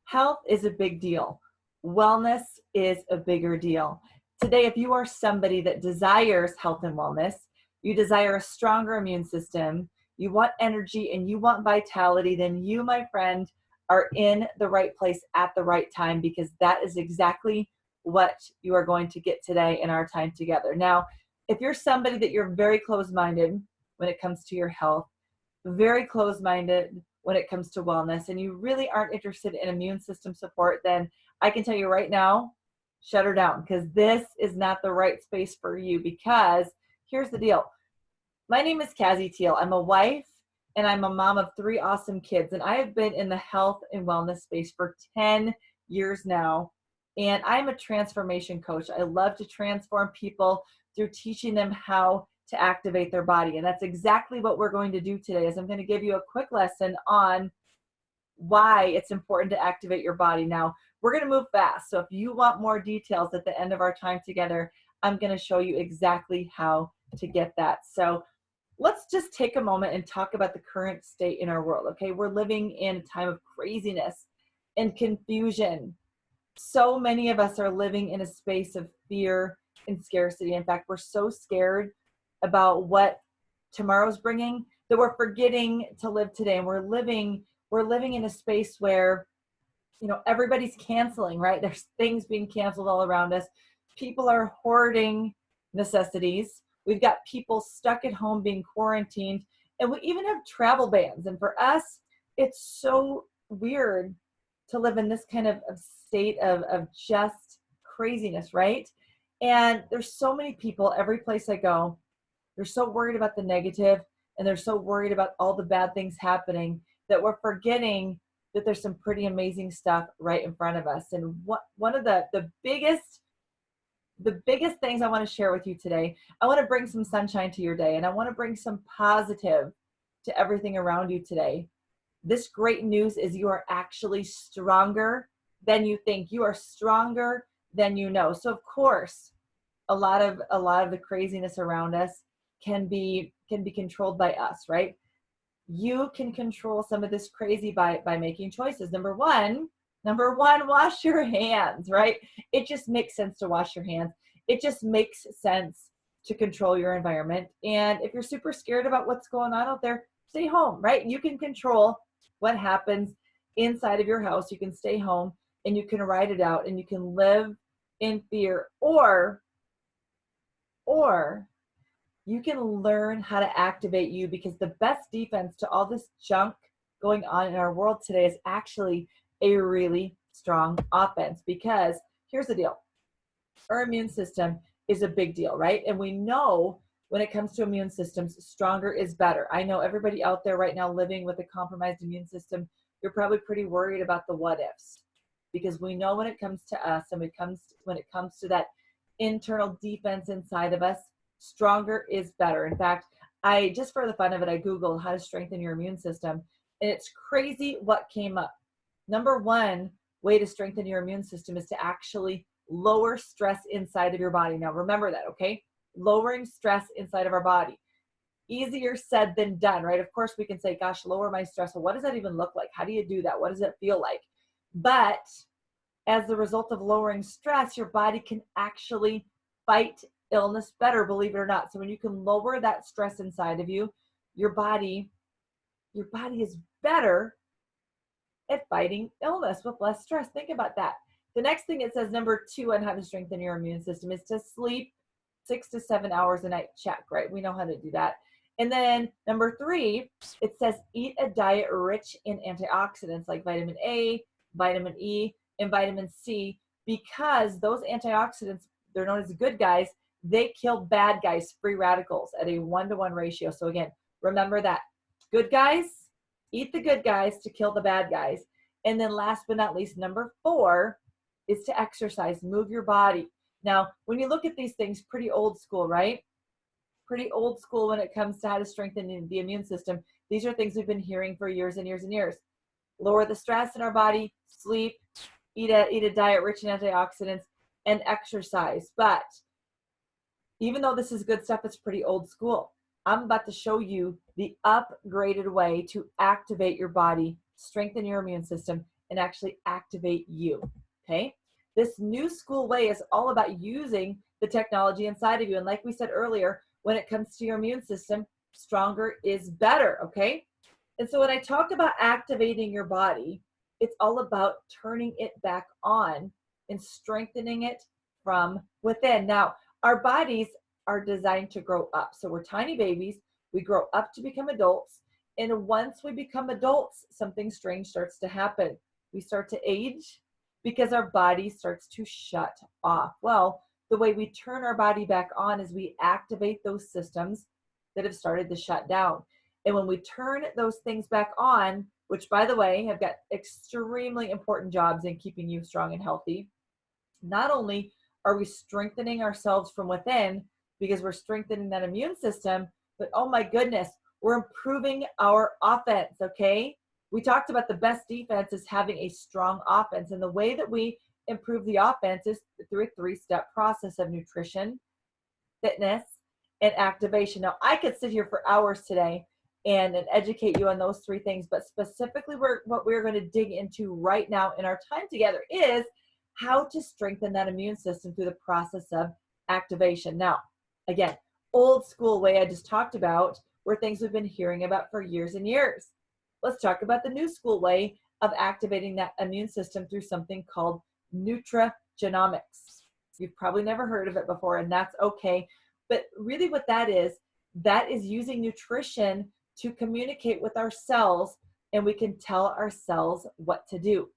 Health is a big deal. Wellness is a bigger deal. Today, if you are somebody that desires health and wellness, you desire a stronger immune system, you want energy and you want vitality, then you, my friend, are in the right place at the right time, because that is exactly what you are going to get today in our time together. Now, if you're somebody that you're very close-minded when it comes to your health, very close-minded when it comes to wellness, and you really aren't interested in immune system support, then I can tell you right now, shut her down, because this is not the right space for you. Because here's the deal. My name is Cassie Teal. I'm a wife and I'm a mom of 3 awesome kids, and I have been in the health and wellness space for 10 years now. And I'm a transformation coach. I love to transform people through teaching them how to activate their body. And that's exactly what we're going to do today. Is I'm going to give you a quick lesson on why it's important to activate your body. Now, we're going to move fast. So if you want more details at the end of our time together, I'm going to show you exactly how to get that. So let's just take a moment and talk about the current state in our world. Okay, we're living in a time of craziness and confusion. So many of us are living in a space of fear and scarcity. In fact, we're so scared about what tomorrow's bringing that we're forgetting to live today. And we're living in a space where, everybody's canceling, right? There's things being canceled all around us. People are hoarding necessities. We've got people stuck at home being quarantined, and we even have travel bans. And for us, it's so weird to live in this kind of state of just craziness, right? And there's so many people, every place I go, they're so worried about the negative, and they're so worried about all the bad things happening, that we're forgetting that there's some pretty amazing stuff right in front of us. And one of the biggest things I want to share with you today, I want to bring some sunshine to your day, and I want to bring some positive to everything around you today. This great news is you are actually stronger than you think. You are stronger than you know. So of course, a lot of the craziness around us can be controlled by us, right? You can control some of this crazy by making choices. Number one, wash your hands, right? It just makes sense to wash your hands. It just makes sense to control your environment. And if you're super scared about what's going on out there, stay home, right? You can control what happens inside of your house. You can stay home and you can ride it out, and you can live in fear, or you can learn how to activate you, because the best defense to all this junk going on in our world today is actually a really strong offense. Because here's the deal. Our immune system is a big deal, right? And we know when it comes to immune systems, stronger is better. I know everybody out there right now living with a compromised immune system, you're probably pretty worried about the what ifs, because we know when it comes to us, and when it comes to that internal defense inside of us, stronger is better. In fact, I just for the fun of it, I Googled how to strengthen your immune system, and it's crazy what came up. Number one way to strengthen your immune system is to actually lower stress inside of your body. Now, remember that, okay? Lowering stress inside of our body. Easier said than done, right? Of course, we can say, gosh, lower my stress. Well, what does that even look like? How do you do that? What does it feel like? But as a result of lowering stress, your body can actually fight illness better, believe it or not. So when you can lower that stress inside of you, your body is better at fighting illness with less stress. Think about that. The next thing it says, number 2 on how to strengthen your immune system, is to sleep 6 to 7 hours a night. Check, right? We know how to do that. And then number 3, it says eat a diet rich in antioxidants like vitamin A, vitamin E, and vitamin C, because those antioxidants, they're known as the good guys, they kill bad guys, free radicals, at a 1-to-1 ratio. So again, remember that. Good guys, eat the good guys to kill the bad guys. And then last but not least, number 4 is to exercise, move your body. Now, when you look at these things, pretty old school, right? Pretty old school when it comes to how to strengthen the immune system. These are things we've been hearing for years and years and years. Lower the stress in our body, sleep, eat a diet rich in antioxidants, and exercise. But even though this is good stuff, it's pretty old school. I'm about to show you the upgraded way to activate your body, strengthen your immune system, and actually activate you, okay? This new school way is all about using the technology inside of you. And like we said earlier, when it comes to your immune system, stronger is better, okay? And so when I talk about activating your body, it's all about turning it back on and strengthening it from within. Now, our bodies are designed to grow up. So we're tiny babies, we grow up to become adults. And once we become adults, something strange starts to happen. We start to age because our body starts to shut off. Well, the way we turn our body back on is we activate those systems that have started to shut down. And when we turn those things back on, which by the way, have got extremely important jobs in keeping you strong and healthy, not only are we strengthening ourselves from within because we're strengthening that immune system, but oh my goodness, we're improving our offense, okay? We talked about the best defense is having a strong offense. And the way that we improve the offense is through a 3-step process of nutrition, fitness, and activation. Now, I could sit here for hours today and educate you on those 3 things, but specifically what we're going to dig into right now in our time together is how to strengthen that immune system through the process of activation. Now, again, old school way I just talked about were things we've been hearing about for years and years. Let's talk about the new school way of activating that immune system through something called nutrigenomics. You've probably never heard of it before, and that's okay. But really what that is using nutrition to communicate with our cells, and we can tell our cells what to do.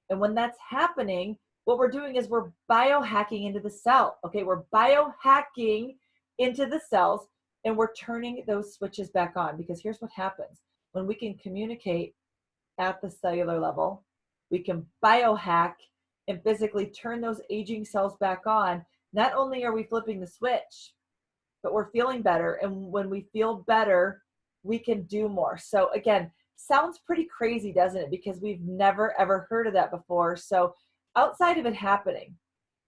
And when that's happening, what we're doing is we're biohacking into the cell. Okay, we're biohacking into the cells, and we're turning those switches back on, because here's what happens. When we can communicate at the cellular level, we can biohack and physically turn those aging cells back on. Not only are we flipping the switch, but we're feeling better. And when we feel better, we can do more. So again, sounds pretty crazy, doesn't it? Because we've never, ever heard of that before. So outside of it happening,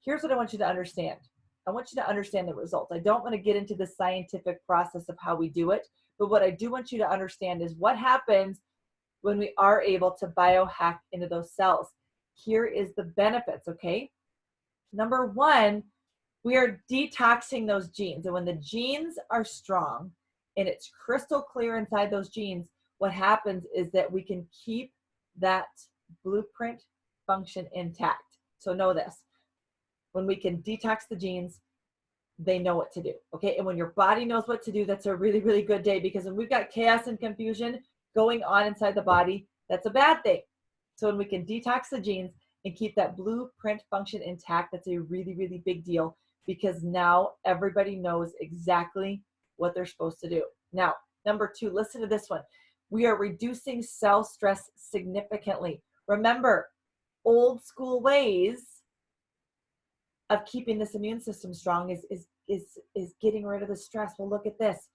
here's what I want you to understand. I want you to understand the results. I don't want to get into the scientific process of how we do it, but what I do want you to understand is what happens when we are able to biohack into those cells. Here is the benefits, okay? Number 1, we are detoxing those genes. And when the genes are strong and it's crystal clear inside those genes, what happens is that we can keep that blueprint function intact. So know this. When we can detox the genes, they know what to do, okay? And when your body knows what to do, that's a really, really good day, because when we've got chaos and confusion going on inside the body, that's a bad thing. So when we can detox the genes and keep that blueprint function intact, that's a really, really big deal, because now everybody knows exactly what they're supposed to do. Now, number 2, listen to this one. We are reducing cell stress significantly. Remember, old school ways of keeping this immune system strong is getting rid of the stress. Well, look at this.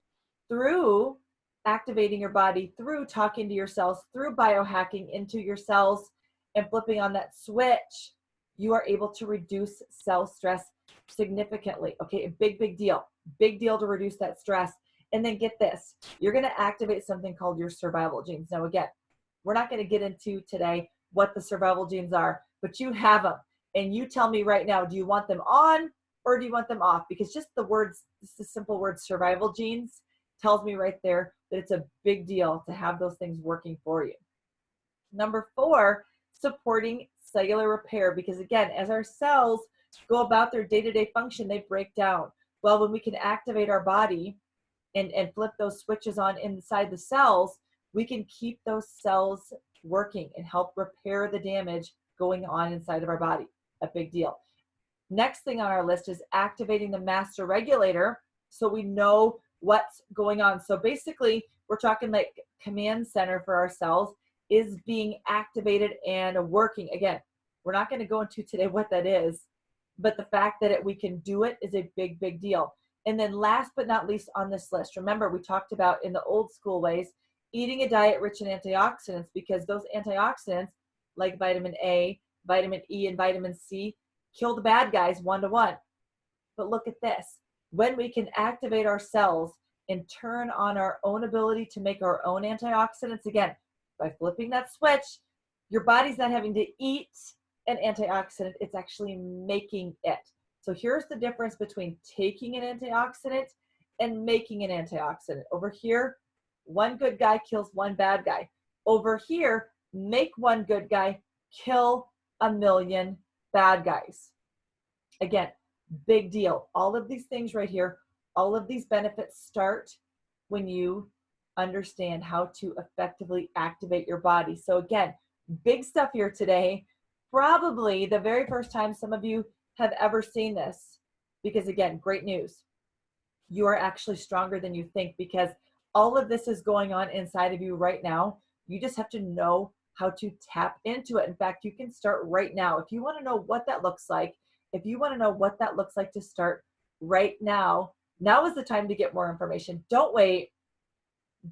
Through activating your body, through talking to your cells, through biohacking into your cells and flipping on that switch, you are able to reduce cell stress significantly. Okay, a big, big deal. Big deal to reduce that stress. And then get this, you're going to activate something called your survival genes. Now, again, we're not going to get into today what the survival genes are, but you have them. And you tell me right now, do you want them on or do you want them off? Because just the words, just the simple word survival genes tells me right there that it's a big deal to have those things working for you. Number 4, supporting cellular repair. Because again, as our cells go about their day-to-day function, they break down. Well, when we can activate our body and flip those switches on inside the cells, we can keep those cells working and help repair the damage going on inside of our body. A big deal. Next thing on our list is activating the master regulator, so we know what's going on. So basically, we're talking like command center for our cells is being activated and working. Again, we're not going to go into today what that is, but the fact that we can do it is a big, big deal. And then last but not least on this list, remember we talked about in the old school ways, eating a diet rich in antioxidants, because those antioxidants like vitamin A, vitamin E, and vitamin C kill the bad guys 1-to-1. But look at this. When we can activate our cells and turn on our own ability to make our own antioxidants, again, by flipping that switch, Your body's not having to eat an antioxidant, it's actually making it. So here's the difference between taking an antioxidant and making an antioxidant. Over here, one good guy kills one bad guy. Over here, make one good guy, kill a million bad guys. Again, big deal. All of these things right here, all of these benefits start when you understand how to effectively activate your body. So again, big stuff here today. Probably the very first time some of you have ever seen this, because again, great news. You are actually stronger than you think, because all of this is going on inside of you right now. You just have to know how to tap into it. In fact, you can start right now. If you want to know what that looks like, if you want to know what that looks like to start right now, now is the time to get more information. Don't wait.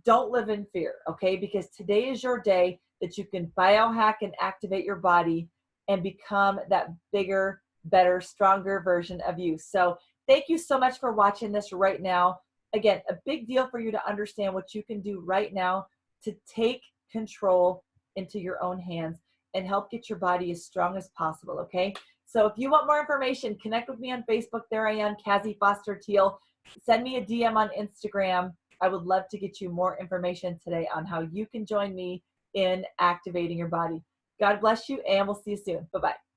Don't live in fear, okay? Because today is your day that you can biohack and activate your body and become that bigger, better, stronger version of you. So thank you so much for watching this right now. Again, a big deal for you to understand what you can do right now to take control into your own hands and help get your body as strong as possible, okay? So if you want more information, connect with me on Facebook. There I am, Kazie Foster Teal. Send me a DM on Instagram. I would love to get you more information today on how you can join me in activating your body. God bless you, and we'll see you soon. Bye-bye.